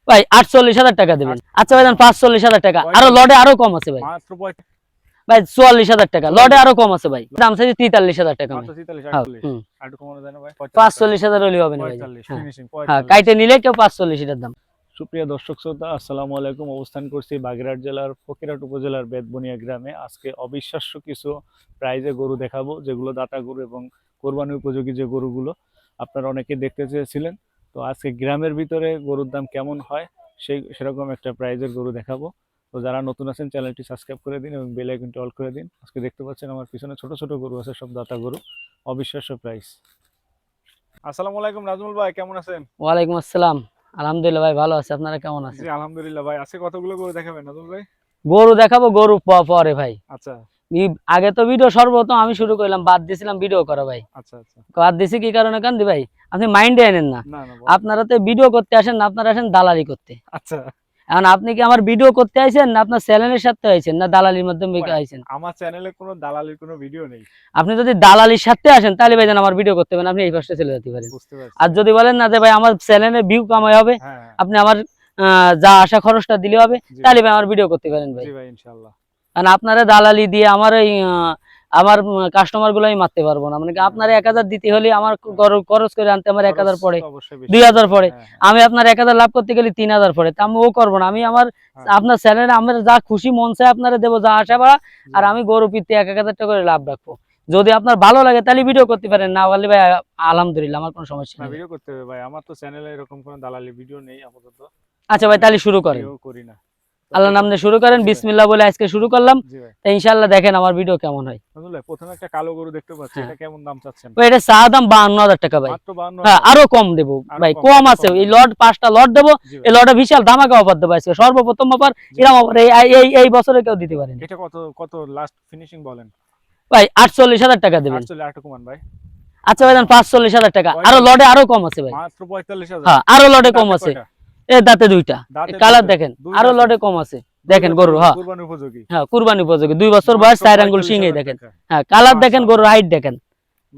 ভাই 48,000 টাকা দেবেন। আচ্ছা ভাই 45,000 টাকা, আরো লটে আরো কম আছে ভাই। ভাই 44,000 টাকা, লটে আরো কম আছে ভাই। দাম চাইছি 43,000 টাকা। 45,000 হলে হবে না ভাই। হ্যাঁ, কাইটে নিলে কেউ 45 এটার দাম। সুপ্রিয় দর্শক শ্রোতা, আসসালামু আলাইকুম। অবস্থান করছি বাগেরহাট জেলার ফকিরহাট উপজেলার বেতবনিয়া গ্রামে। আজকে অবিশ্বাস্য কিছু প্রাইজে গরু দেখাবো, যেগুলো দাতা গরু এবং কোরবানি উপযোগী যে গরুগুলো আপনারা অনেকে দেখতে চেয়েছিলেন। তো আজকে গ্রামের ভিতরে গরুর দাম কেমন হয় সেরকম একটা প্রাইজের গরু দেখাবো। তো যারা নতুন আছেন চ্যানেলটি সাবস্ক্রাইব করে দিন এবং বেল আইকনটি অল করে দিন। আজকে দেখতে পাচ্ছেন আমার পিছনে ছোট ছোট গরু আছে, সব দাতা গরু, অবিশ্বাস্য প্রাইস। আসসালামু আলাইকুম নাজমুল ভাই, কেমন আছেন? ওয়ালাইকুম আসসালাম। আলহামদুলিল্লাহ ভাই, ভালো আছে। আপনারা কেমন আছেন? জি আলহামদুলিল্লাহ ভাই। আজকে কতগুলো গরু দেখাবেন নাজমুল ভাই? গরু দেখাবো, গরু পরে ভাই। আচ্ছা আগে তো ভিডিও সর্বপ্রথম আমি শুরু করলাম, বাদ দিয়েছিলাম ভিডিও করা ভাই। আচ্ছা আচ্ছা। বাদ দিছি কি কারণে কান্দি ভাই, আপনি মাইন্ডে আনেন না। না না আপনারা তো ভিডিও করতে আসেন না, আপনারা আসেন দালালি করতে। আচ্ছা। এখন আপনি কি আমার ভিডিও করতে আইছেন না আপনার চ্যানেলের সাথে আইছেন না দালালির মাধ্যমে আইছেন? আমার চ্যানেলে কোনো দালালির কোনো ভিডিও নেই। আপনি যদি দালালির সাথে আসেন তাহলে ভাই আমার ভিডিও করতে পারেন, আপনি এই পাশে চলে যেতে পারেন। বুঝতে পারছি। আর যদি বলেন না যে ভাই আমার চ্যানেলে ভিউ কামাই হবে, হ্যাঁ আপনি আমার যা আশা খরচটা দিলে হবে, তাহলে ভাই আমার ভিডিও করতে পারেন ভাই। জি ভাই ইনশাআল্লাহ। কারণ আপনারা দালালি দিয়ে আমার এই আমার কাস্টমার গুলো আমি মারতে পারবো না। মানে আপনার 1000 দিতে হলে আমার খরচ করে আনতে আমার 1000 পড়ে, 2000 পড়ে। আমি আপনার 1000 লাভ করতে গেলে 3000 পড়ে, তা আমি ও করবো না। আমি আমার আপনার চ্যানেলে আমার যা খুশি মন চায় আপনারা দেবো, যা আশা পাড়া। আর আমি গরু পিতে 1000 টাকা করে লাভ রাখবো। যদি আপনার ভালো লাগে তাহলে ভিডিও করতে পারেন, না বললে ভাই আলহামদুলিল্লাহ আমার কোনো সমস্যা নেই। ভিডিও করতে হবে ভাই, আমার তো চ্যানেলে এরকম কোনো দালালি ভিডিও নেই আপাতত। আচ্ছা ভাই, তাহলে শুরু করেন। করি না। আল্লাহর নামে শুরু করেন, বিসমিল্লাহ বলে আজকে শুরু করলাম। ইনশাআল্লাহ দেখেন আমার ভিডিও কেমন হয়। প্রথমে একটা কালো গরু দেখতে পাচ্ছি, এটা কেমন দাম চাচ্ছেন? ভাই এটা চা দাম 52,000 টাকা ভাই। মাত্র 52? হ্যাঁ, আরো কম দেবো ভাই, কম আছে। এই লট 5টা লট দেবো, এই লটে বিশাল ধামাকা অফার দেবো আজকে, সর্বপ্রথম অফার। এরকম অফার এই বছরে কেউ দিতে পারেন। এটা কত কত লাস্ট ফিনিশিং বলেন? ভাই 48,000 টাকা দেবেন। 48 আর কমান ভাই। আচ্ছা ভাই 45,000 টাকা, আরো লটে আরো কম আছে ভাই। মাত্র 45,000? হ্যাঁ, আরো লটে কম আছে। এই দাঁতে দুইটা, কালার দেখেন, আরো লটে কম আছে। দেখেন গরু, হ্যাঁ কুরবানি উপযোগী। হ্যাঁ, কুরবানি উপযোগী, 2 বছর বয়স, 4 আঙ্গুল সিংহে দেখেন। হ্যাঁ, কালার দেখেন, গরুর হাইট দেখেন।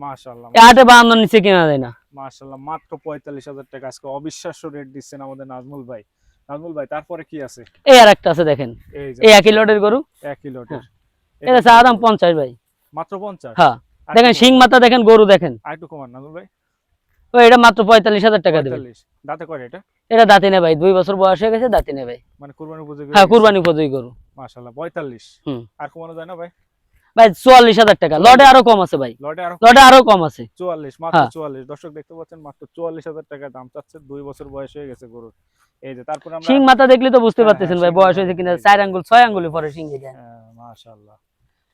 মাশাআল্লাহ। 852 নিচে কিনা যায় না। মাশাআল্লাহ, মাত্র 45,000 টাকা। আজকে অবিশ্বাস্য রেট দিচ্ছেন আমাদের নাজমুল ভাই। নাজমুল ভাই তারপরে কি আছে? এই আর একটা আছে দেখেন, এই একই লটের গরু, একই লটের। এটা চা দাম 50 ভাই। মাত্র 50? হ্যাঁ, দেখেন সিং মাথা দেখেন, গরু দেখেন। আর একটু কমান নাজমুল ভাই। ও এটা মাত্র 45,000 টাকা দেবেন। 45? দাঁতে করে এটা? এটা দাঁতে নেই ভাই, 2 বছর বয়স হয়ে গেছে, দাঁতে নেই ভাই। মানে কুরবানি উপযোগী? হ্যাঁ, কুরবানি উপযোগী গরু। মাশাআল্লাহ 45। আর কমানো যায় না ভাই? ভাই 44,000 টাকা, লটে আরো কম আছে ভাই। লটে আরো কম আছে। 44? মাত্র 44। দর্শক দেখতে পাচ্ছেন, মাত্র 44,000 টাকা দাম চাচ্ছে। 2 বছর বয়স হয়ে গেছে গরুর। এই যে তারপর আমরা সিং মাথা দেখলে তো বুঝতে পারতেছেন ভাই বয়স হয়েছে কিনা। 4 আঙ্গুল 6 আঙ্গুলে পরে সিং দেন। মাশাআল্লাহ।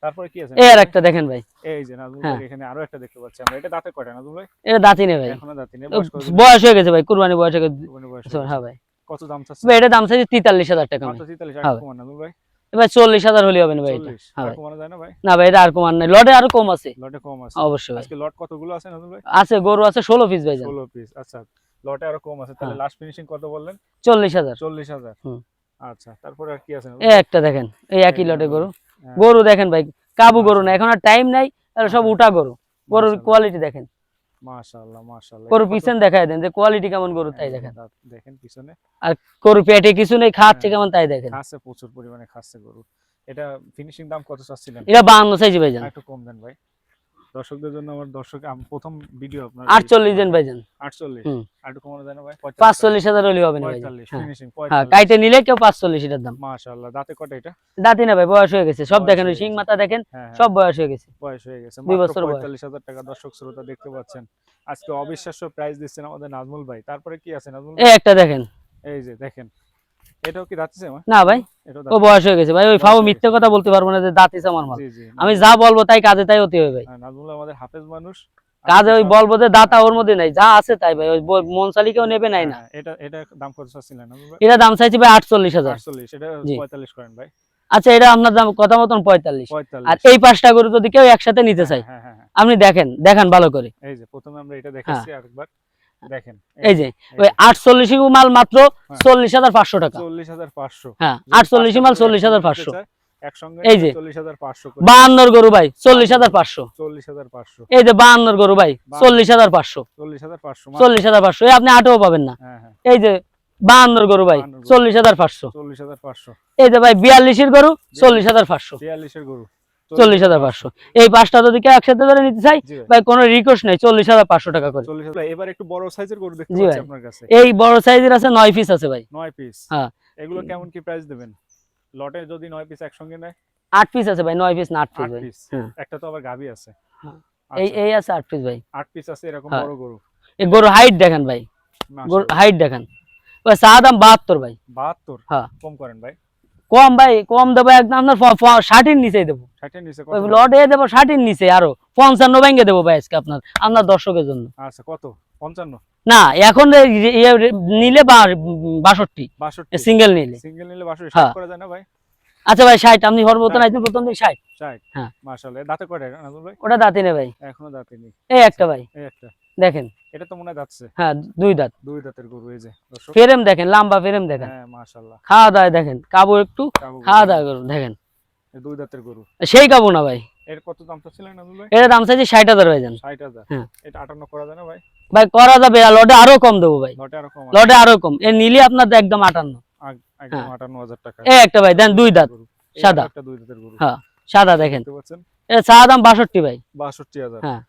তারপরে কি আছে? এই আর একটা দেখেন ভাই, এই যে নাজমুল ভাই এখানে আরো একটা দেখতে পাচ্ছি আমরা। এটা দাঁতে কয়টা নাজমুল ভাই? এটা দাঁতই নেই ভাই, এখনো দাঁতে নেই। বয়স হয়ে গেছে ভাই, কুরবানি বয়স হয়ে গেছে। কুরবানি বয়স। হ্যাঁ ভাই। কত দাম চাচ্ছে ভাই এটা দাম চাইছে 43,000 টাকা। মাত্র 43? আর কমান নাজমুল ভাই। ভাই 40,000 হলে হবে না ভাই এটা। হ্যাঁ, কমানো যায় না ভাই? না ভাই, এটা আর কমান নাই, লটে আরো কম আছে। লটে কম আছে অবশ্যই ভাই। আজকে লট কতগুলো আছে নাজমুল ভাই? আছে, গরু আছে 16 পিস ভাই। 16 পিস? আচ্ছা, লটে আরো কম আছে। তাহলে লাস্ট ফিনিশিং কত বললেন? 40,000। 40,000? আচ্ছা, তারপরে আর কি আছে? এই একটা দেখেন, এই একই লটে গরু। গরু দেখেন ভাই, কাবু গরু না, এখন আর টাইম নাই, তাহলে সব উঠা গরু। গরুর কোয়ালিটি দেখেন। মাশাআল্লাহ মাশাআল্লাহ। গরুর পিছন দেখায় দেন যে কোয়ালিটি কেমন, গরু তাই দেখেন। দেখেন পিছনে। আর গরু পেটে কিছু নেই, খাচ্ছে কেমন তাই দেখেন। খাচ্ছে, প্রচুর পরিমাণে খাচ্ছে গরু। এটা ফিনিশিং দাম কত চাচ্ছিলেন? এটা 52 চাইছি ভাইজান। একটু কম দেন ভাই দর্শকদের জন্য। আমার দর্শক প্রথম ভিডিও আপনার। 48 দেন ভাইজান। 48? আর একটু কমানো যায় না ভাই? 45,000 হলে হবে না ভাই। 45 ফিনিশিং? হ্যাঁ, কাইটে নিলে কেউ 45 এটার দাম। মাশাআল্লাহ। দাঁতে কটা এটা? দাঁতি না ভাই, বয়স হয়ে গেছে সব। দেখেন ওই সিং মাথা দেখেন, সব বয়স হয়ে গেছে। বয়স হয়ে গেছে। 2 মাত্র বছর বয়স। 45,000 টাকা দর্শক শ্রোতা দেখতে পাচ্ছেন। আজকে অবিশ্বাস্য প্রাইস দিচ্ছেন আমাদের নাজমুল ভাই। তারপরে কি আছে নাজমুল ভাই? এই একটা দেখেন, এই যে দেখেন, এটাও কি দাঁতিছে? না ভাই, ও বয়স হয়ে গেছে ভাই। ওই ফাও মিথ্যে কথা বলতে পারবো না যে দাঁতিছে আমার মাল। আমি যা বলবো তাই কাজে তাই হতে হবে ভাই। নাজমুল আমাদের হাফেজ মানুষ, কাজে ওই বলবো যে দাতা ওর মধ্যে নাই, যা আছে তাই ভাই। ওই মনসালি কেউ নেবে নাই না। এটা দাম কত চাচ্ছিলেন নাজমুল ভাই? এটা দাম চাইছি ভাই 48,000। 48? এটা 45 করেন ভাই। আচ্ছা, এটা আপনার দাম কথা মতন 45। আর এই 5টা গরু যদি কেউ একসাথে নিতে চায়, আপনি দেখেন দেখান ভালো করে। এই যে প্রথমে আমরা এটা দেখাচ্ছি, আরেকবার দেখেন। এই যে ওই 48 মাল মাত্র 40,500 টাকা। 40,500? হ্যাঁ, 48 মাল 40,500 একসঙ্গে। এই যে 40,500 করে। 52 গরু ভাই 40,500। 40,500? এই যে 52 গরু ভাই 40,500। 40,500? 40,500 এই আপনি 8ও পাবেন না। এই যে 52 গরু ভাই, 52 গরু। 40,500। 40,500। এই যে ভাই 42 গরু, 40,500। 42 গরু, 40,500। এই 5টা যদি কেউ একসাথে ধরে নিতে চাই জি ভাই। ভাই, কোনো রিকোয়েস্ট নাই, 40,500 টাকা করে। 40,000। এবার একটু বড় সাইজের গরু দেখতে জি পাচ্ছি ভাই, আপনার কাছে। এই বড় সাইজের আছে 9 পিস আছে ভাই। 9 পিস। হ্যাঁ, এগুলো কেমন কি প্রাইস দেবেন? লটে যদি 9 পিস একসঙ্গে নেয়? 8 পিস আছে ভাই, 9 পিস না 8 পিস 8 ভাই। পিস। হ্যাঁ, একটা তো আবার গাভী আছে। হ্যাঁ। এই আচ্ছা, এই আছে 8 পিস ভাই। 8 পিস আছে এরকম হ্যাঁ। বড় গরু। এই গরু হাইট দেখেন ভাই, গরু মাশাআল্লাহ। হাইট দেখেন ভাই। চা দাম 72 ভাই। 72। হ্যাঁ, কম করেন ভাই। কম ভাই, কম দেবো একদম আপনার 60 এর নিচেই দেবো। 60 এর নিচে কত ওই দেবেন? লটে দেবো 60 এর নিচে, আরো 55 ভেঙে দেবো ভাই আজকে আপনার দর্শকের জন্য। আচ্ছা, কত? 55? না, এখন নিলে 62, 62। সিঙ্গেল নিলে। সিঙ্গেল নিলে 62 হ্যাঁ। 60 করা যায় না ভাই? আচ্ছা ভাই 60, আপনি সর্বপ্রথম 60। আইতেন প্রথম দিন 60। 60। হ্যাঁ। মাশাআল্লাহ। দাঁতে কয়টা নাজমুল ভাই? ওটা দাঁতি নেই ভাই, এখনো দাঁতে নেই। এই আচ্ছা, একটা ভাই এই একটা। দেখেন। এটা তো মনে হয় দাঁতছে। হ্যাঁ, 2 দাঁত। 2 দাঁতের গরু এই যে দর্শক। ফ্রেম দেখেন, লম্বা ফ্রেম দেখেন, হ্যাঁ, মাশাআল্লাহ। খাওয়া দাওয়া দেখেন, কাবু একটু কাবু খাওয়া গরু। দাওয়া করুন দেখেন, 2 দাঁতের গরু। সেই কাবু না ভাই। এর কত দাম চাচ্ছিলেন নাজমুল ভাই? এটা দাম চাইছি 60,000 ভাই জান। 60,000। হ্যাঁ। এটা 58 করা যায় না ভাই? ভাই করা যাবে, আর লটে আরো কম দেবো ভাই, লটে আরো কম আছে। লটে আরো কম। এ নিলে আপনার একদম 58। একদম হ্যাঁ। 58,000 টাকা। এই একটা ভাই দেন, 2 দাঁত গরু। এই সাদা। একটা 2 দাঁতের গরু। হ্যাঁ, সাদা দেখেন। দেখতে পাচ্ছেন এর চা দাম 62 ভাই। 62,000। হ্যাঁ।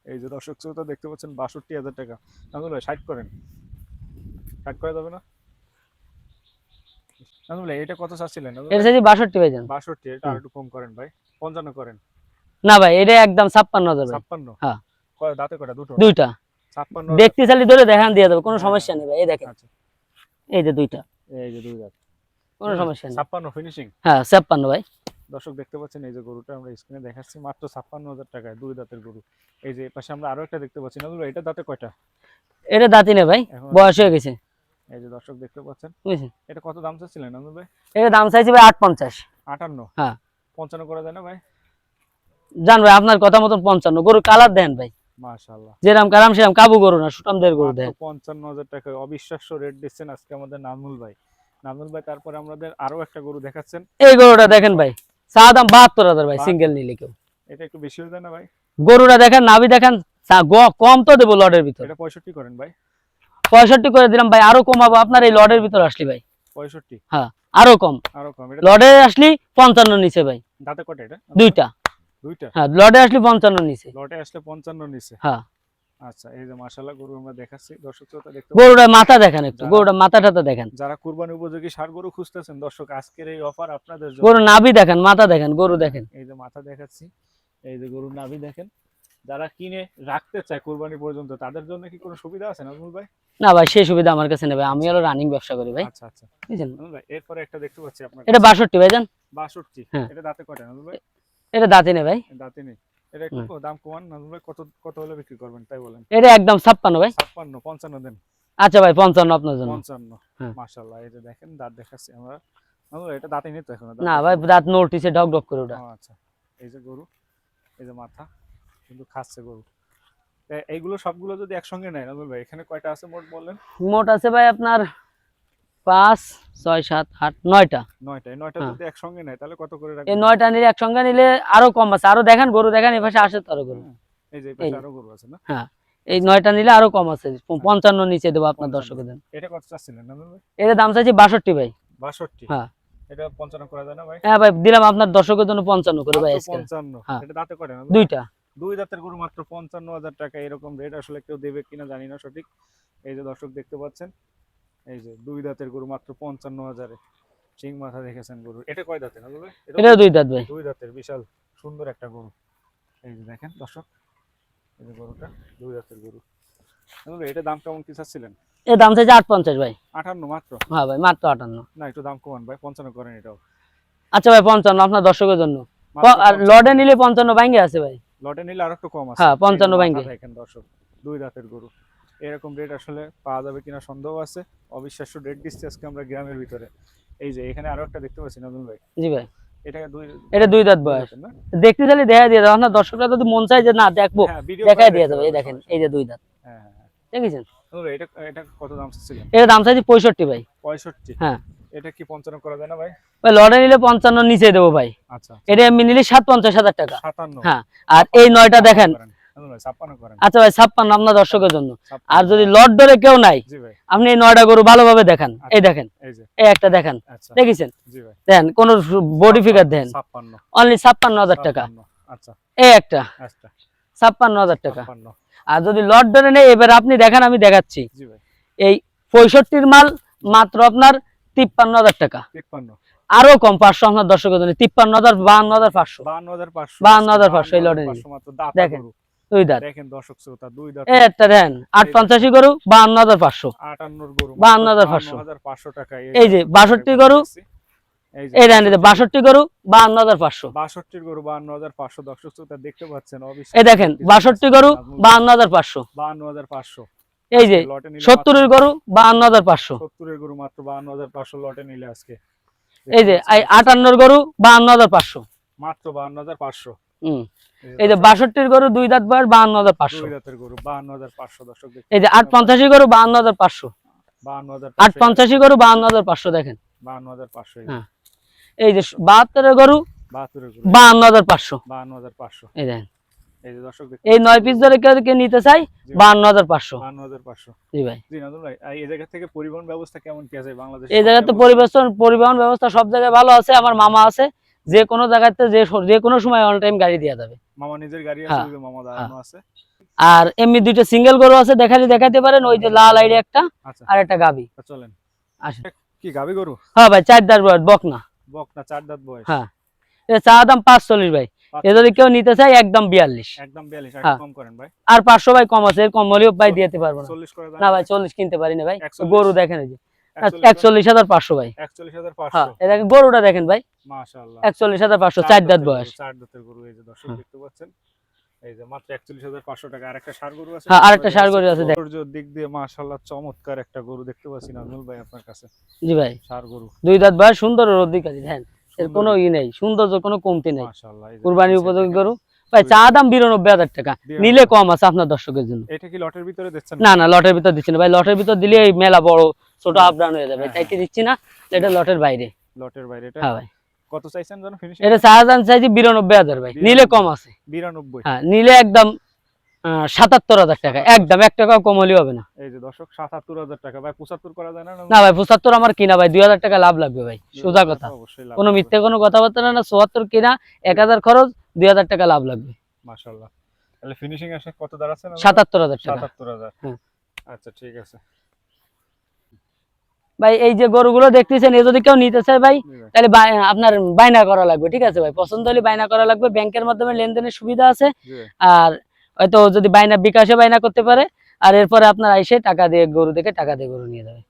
এই যে দর্শক শ্রোতা দেখতে পাচ্ছেন 62,000 টাকা। নাজমুল ভাই 60 করেন। 60 করা যাবে না? নাজমুল ভাই এটা কত চাচ্ছিলেন নাজমুল এটা ভাই? চাইছি 62 ভাই জান। 62। এটা আর একটু কম করেন ভাই। 55 করেন। না ভাই, এটা একদম 56,000 ভাই। 56। হ্যাঁ। কয় দাঁতে কয়টা? দুটো। দুইটা। 56,000। দেখতে চাইলে ধরে দেখান দিয়ে দেবো, কোনো হ্যাঁ, সমস্যা নেই ভাই। এই দেখেন, আচ্ছা। এই যে দুইটা, এই যে 2 দাঁত। কোনো সমস্যা নেই। 56 ফিনিশিং। হ্যাঁ, 56 ভাই। দর্শক দেখতে পাচ্ছেন এই যে গরুটা আমরা স্ক্রিনে দেখাচ্ছি মাত্র 56,000 টাকায় 2 দাঁতের গরু। এই যে পাশে আমরা আরো একটা দেখতে পাচ্ছি নাজমুল ভাই এটা দাঁতে কয়টা? এটা দাঁতি নেই ভাই, এখন বয়স হয়ে গেছে। এই যে দর্শক দেখতে পাচ্ছেন বুঝছেন, এটা কত দাম চাচ্ছিলেন নাজমুল ভাই? এটা দাম চাইছি ভাই 58। 58। হ্যাঁ। 55 করা যায় না ভাই? জান ভাই, আপনার কথা মতন 55। গরু কালার দেন ভাই, মাশাআল্লাহ। যেরাম কালাম সেরাম কাবু গরু না, সুটামদের গরু মাত্র দেন। 55,000 টাকায় অবিশ্বাস্য রেট দিচ্ছেন আজকে আমাদের নাজমুল ভাই। নাজমুল ভাই তারপরে আমাদের আরো একটা গরু দেখাচ্ছেন। এই গরুটা দেখেন ভাই, চা দাম 72,000 ভাই, 72 সিঙ্গেল নিলে কেউ। এটা একটু বেশি হয়ে যায় না ভাই? গরুটা দেখেন, নাভি দেখেন, কম তো দেবো লটের ভিতর। এটা 65 করেন ভাই। 65 করে দিলাম ভাই, আরো কমাবো আপনার এই লটের ভিতর আসলি ভাই। 65। হ্যাঁ, আরো কম। আরো কম। এটা লটে আসলি 55 নিচে ভাই, দাঁতে কয়টা এটা? দুইটা। দুইটা। হ্যাঁ, লটে আসলি 55 নিচে। লটে আসলে 55 নিচে। হ্যাঁ। আচ্ছা, এই যে মাশাআল্লাহ গরু আমরা দেখাচ্ছি দর্শক শ্রোতা দেখতে গরুটার মাথা দেখেন একটু, যারা- গরুটার মাথা টাথা দেখেন, যারা কুরবানি উপযোগী ষাঁড় গরু খুঁজতেছেন দর্শক আজকের এই অফার আপনাদের জন্য। গরু নাভি দেখেন, মাথা দেখেন, গরু দেখেন। এই যে মাথা দেখাচ্ছি, এই যে গরুর নাভি দেখেন। যারা কিনে রাখতে চায় কুরবানি পর্যন্ত তাদের জন্য কি কোনো সুবিধা আছে নাজমুল ভাই? না ভাই, সেই সুবিধা আমার কাছে নেই ভাই, আমি হলো রানিং ব্যবসা করি ভাই, আচ্ছা আচ্ছা বুঝছেন। নাজমুল ভাই এরপরে একটা দেখতে পাচ্ছি আপনার এটা 62 ভাই জান। 62। হ্যাঁ। এটা দাঁতে কয়টা নাজমুল ভাই? এটা দাঁতি নেই ভাই। দাঁতে নেই। এটা একটু দাম কমান নাজমুল ভাই, কত কত হলে বিক্রি করবেন তাই বলেন। এটা একদম 56 ভাই। 56। 55 দেন। আচ্ছা ভাই, 55 আপনার জন্য। 55। হ্যাঁ। মাশাআল্লাহ, এই যে দেখেন দাঁত দেখাচ্ছি আমরা। নাজমুল ভাই এটা দাঁতে নেই তো এখন? না ভাই, দাঁত নড়তিছে ঢক ঢক করে ওটা। আচ্ছা, এই যে গরু, এই যে মাথা কিন্তু খাচ্ছে গরু। এইগুলো সবগুলো যদি একসঙ্গে নেয় নাজমুল ভাই এখানে কয়টা আছে মোট বললেন? মোট আছে ভাই আপনার 5, 6, 7, 8, 9টা। 9টা। এই 9টা হ্যাঁ। যদি একসঙ্গে নেয় তাহলে কত করে এই রাখবেন? 9টা নিলে একসঙ্গে নিলে আরো কম আছে, আরো দেখেন গরু দেখেন, এই পাশে আসে তো আরো গরু। হ্যাঁ, এই যে এই পাশে আরো গরু আছে না? হ্যাঁ, এই 9টা নিলে আরো কম আছে, 55 নিচে দেবো আপনার 55 দর্শকের জন্য। এটা কত চাচ্ছিলেন নাজমুল ভাই? এর দাম চাইছি 62 ভাই। 62। হ্যাঁ। এটা 55 করা যায় না ভাই? হ্যাঁ ভাই, দিলাম আপনার দর্শকের জন্য 55 করে ভাই মাত্র আজকে। 55। হ্যাঁ। এটা দাঁতে কয়টা নাজমুল ভাই? দুইটা। 2 দাঁতের গরু মাত্র 55,000 টাকা। এরকম রেট আসলে কেউ দেবে কিনা জানি না সঠিক। এই যে দর্শক দেখতে পাচ্ছেন, এই যে 2 দাঁতের গরু মাত্র 55,000 এ। সিং মাথা দেখেছেন গরু। এটা কয় দাঁতের নাজমুল ভাই? এটা 2 দাঁত ভাই। 2 দাঁতের বিশাল সুন্দর একটা গরু। এই যে দেখেন দর্শক, এই যে গরুটা 2 দাঁতের গরু। নাজমুল ভাই এটা দাম কেমন কি চাচ্ছিলেন? এর দাম চাইছি 850 ভাই। 58 মাত্র? হ্যাঁ ভাই, মাত্র 58। না একটু দাম কমান ভাই, 55 করেন এটাও। আচ্ছা ভাই, 55 আপনার দর্শকের জন্য। মাত্র আর 55 লটে নিলে 55 ভাঙ্গে আছে ভাই। লটে নিলে আর একটু কম আছে। হ্যাঁ, 55 এই যে মাথা ভাঙ্গে। দেখেন দর্শক, 2 দাঁতের গরু। এরকম রেট আসলে পাওয়া যাবে কিনা সন্দেহ আছে। অবিশ্বাস্য রেট দিচ্ছি আজকে আমরা গ্রামের ভিতরে। এই যে এখানে আরো একটা দেখতে পাচ্ছি নাজমুল ভাই। জি ভাই, এটা এটা 2 দাঁত বয়স। দাঁতের না? দেখতে চাইলে দেখা দিয়ে দাও, আপনার দর্শকরা যদি মন চায় যে না দেখবো, হ্যাঁ, ভিডিও দেখাই করে দিয়ে দেখতে দেবো। এই পারবে, দেখেন, সমস্যা এই নেই। যে 2 দাঁত হ্যাঁ হ্যাঁ হ্যাঁ। দেখেছেন। নাজমুল ভাই এটা এটা কত দাম চাচ্ছিলেন? এর দাম চাইছি 65 ভাই। 65। হ্যাঁ। এটা কি 55 করা যায় না ভাই? ভাই লটে নিলে 55 নিচে দেবো ভাই। আচ্ছা, এটা এমনি নিলে 57,000 টাকা। 57। হ্যাঁ, আর এই 9টা দেখেন, নাজমুল ভাই 56 করেন। আচ্ছা ভাই 56 আপনার দর্শকের জন্য। 56 আর যদি লট ধরে কেউ নাই, জি ভাই, আপনি এই 9টা গরু ভালোভাবে দেখান। আচ্ছা, এই দেখেন, এই যে, এই একটা দেখেন, আচ্ছা, দেখেছেন? জি ভাই, দেন কোন বডি ফিগার দেন, 56, অনলি 56,000 টাকা। 56, আচ্ছা, এই একটা আচ্ছা, 56,000 টাকা। 56, আর যদি লট ধরে নেই, এবার আপনি দেখেন, আমি দেখাচ্ছি। জি ভাই, এই 65 মাল মাত্র আপনার 53,000 টাকা। 53, আরো কম 500 আপনার দর্শকের জন্য 53,000, 52,500, 52,500, 52,500 এই লটে নিন। 52,500 মাত্র দাতা দেখেন গরু। দুই দাঁত। দেখেন দর্শক শ্রোতা, দুই দাঁত, এই একটা দেন 885 গরু 52,500, 58 গরু, 52,500। 52,500 টাকা। এই যে 62 গরু, এই দেন 62 গরু 52,500। 62 গরু 52,500 দর্শক শ্রোতা দেখতে পাচ্ছেন। এই দেখেন 62 গরু 52,500। 52,500। এই যে লটে নিলে 70 এর গরু 52,500। 70 এর গরু মাত্র 52,500 লটে নিলে আজকে। এই যে 58 এর গরু 52,500 মাত্র 52,500। এই যে 62 এর গরু দুই দাঁত বয়স 52,500। দুই দাঁতের গরু 52,500 দর্শক দেখতে। এই যে 885 গরু 52,500। 52,500 885 গরু 52,500 দেখেন। 52,500। হ্যাঁ। এই যে 72 এর গরু 72 এর গরু 52,500। 52,500। এই দেখেন, এই যে দর্শক দেখতে এই 9 পিস ধরে কেউ নিতে চাই 52,500। 52,500। জি ভাই। জি নাজমুল ভাই, এই জায়গা থেকে পরিবহন ব্যবস্থা কেমন কি আছে বাংলাদেশে? এই জায়গাতে পরিবহন ব্যবস্থা সব জায়গায় ভালো আছে। আমার মামা আছে, যে কোনো জায়গাতে যে কোনো সময় অন টাইম গাড়ি দেওয়া যাবে। মামা নিজের গাড়ি আছে, হ্যাঁ, ওই যে মামা দাঁড়ানো আছে। আর এমনি দুইটা সিঙ্গেল গরু আছে, দেখাতে পারেন। ওই যে লাল আইডি একটা, আচ্ছা, আর একটা গাবি। চলেন। আসেন। কি গাবি গরু? হ্যাঁ ভাই, 4 দাঁত বয়স, বকনা। বকনা 4 দাঁত বয়স। হ্যাঁ, এর চা দাম 45 ভাই। এ যদি কেউ নিতে চাই একদম 42। একদম 42, আর হ্যাঁ। কম করেন ভাই। আর 500 ভাই কম আছে, এর কম হলেও ভাই দিতে পারবো না। 40 করে দেন। না ভাই 40 কিনতে পারি না ভাই। 41 গরু দেখেন, এই যে 41,500 41,500 ভাই। 41,500। হ্যাঁ, এই দেখেন গরুটা দেখেন ভাই, মাশাআল্লাহ 41,500, 4 দাঁত বয়স। 4 দাঁতের গরু। এই যে দর্শক দেখতে পাচ্ছেন, এই যে মাত্র 41,500 টাকা। আর একটা ষাঁড় গরু আছে। হ্যাঁ, আরেকটা ষাঁড় গরু আছে দেখেন। সৌন্দর্যের দিক দিয়ে মাশাআল্লাহ চমৎকার একটা গরু দেখতে পাচ্ছি নাজমুল ভাই আপনার কাছে। জি ভাই, ষাঁড় গরু 2 দাঁত বয়স, সুন্দর অধিকারী। দেখেন এর কোনো ই নেই, সৌন্দর্য কোনো কমতি নেই। মাশাআল্লাহ। এই যে কুরবানির উপযোগী গরু ভাই। চা দাম 92,000 টাকা, নিলে কম আছে আপনার দর্শকের জন্য। এটা কি লটের ভিতরে দিচ্ছেন? না না, লটের ভিতর দিচ্ছি না ভাই। লটের ভিতর দিলে এই মেলা বড় ছোট আপ ডাউন হয়ে যাবে, তাই কি দিচ্ছি না। এটা লটের বাইরে। লটের বাইরে। এটা হ্যাঁ ভাই। কত চাইছেন জানো ফিনিশিং? এটা চা দাম চাইছি 92,000 ভাই, নিলে কম আছে। 92। হ্যাঁ, নিলে একদম 77,000 টাকা, একদম 1 টাকাও কম হলেও হবে না। এই যে দর্শক 77,000 টাকা ভাই। 75 করা যায় না? না ভাই, 75 আমার কিনা ভাই, 2,000 টাকা লাভ লাগবে ভাই, সোজা কথা। অবশ্যই লাভ কোনো হবে। মিথ্যে কোনো কথাবার্তা না। 74 কিনা, 1,000 খরচ, 2,000 টাকা লাভ লাগবে। মাশাআল্লাহ। তাহলে ফিনিশিং আসে কত দাঁড়াচ্ছে? 77,000 টাকা। 77,000। হ্যাঁ। আচ্ছা ঠিক আছে ভাই। এই যে গরুগুলো দেখতেছেন, এ যদি কেউ নিতে চায় ভাই, জি ভাই। তাহলে আপনার বাইনা করা লাগবে, ঠিক আছে ভাই। পছন্দ হলে বাইনা করা লাগবে, ব্যাংকের মাধ্যমে লেনদেনের সুবিধা আছে। জি ভাই। আর হয়তো যদি বিকাশে বাইনা করতে পারে, আর এরপরে আপনার আইসে টাকা দিয়ে গরু দেখে টাকা দিয়ে গরু নিয়ে যাবে।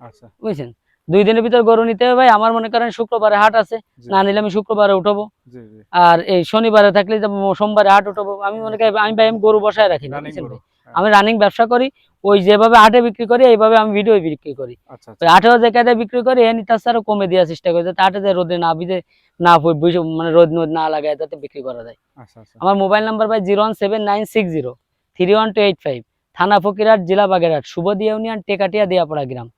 আচ্ছা, বুঝছেন? 2 দিনের ভিতর গরু নিতে হবে ভাই। আমার মনে করেন শুক্রবারে হাট আছে, জি না নিলে আমি শুক্রবারে উঠাবো। জি জি। আর এই শনিবারে থাকলে যে সোমবারে হাট উঠাবো। আমি মনে করি আমি গরু বসায় রাখি না, রানিং বুঝছেন গরু। ভাই? আমি রানিং ব্যবসা করি। ওই যেভাবে হাটে বিক্রি করি, এইভাবে আমি ভিডিও বিক্রি করি। আচ্ছা ওই হাটেও যে কায়দায় বিক্রি করি, এ তার ছাড়া কমে দেওয়ার চেষ্টা করি, যাতে হাটে রোদে না ভিজে, না মানে রোদ না লাগায়, যাতে বিক্রি করা যায়। আচ্ছা। আমার মোবাইল নাম্বার ভাই 01796031285, থানা ফকিরহাট, জেলা বাগেরহাট, শুভদিয়া ইউনিয়ন, টেকাটিয়া, দিয়াপাড়া গ্রাম।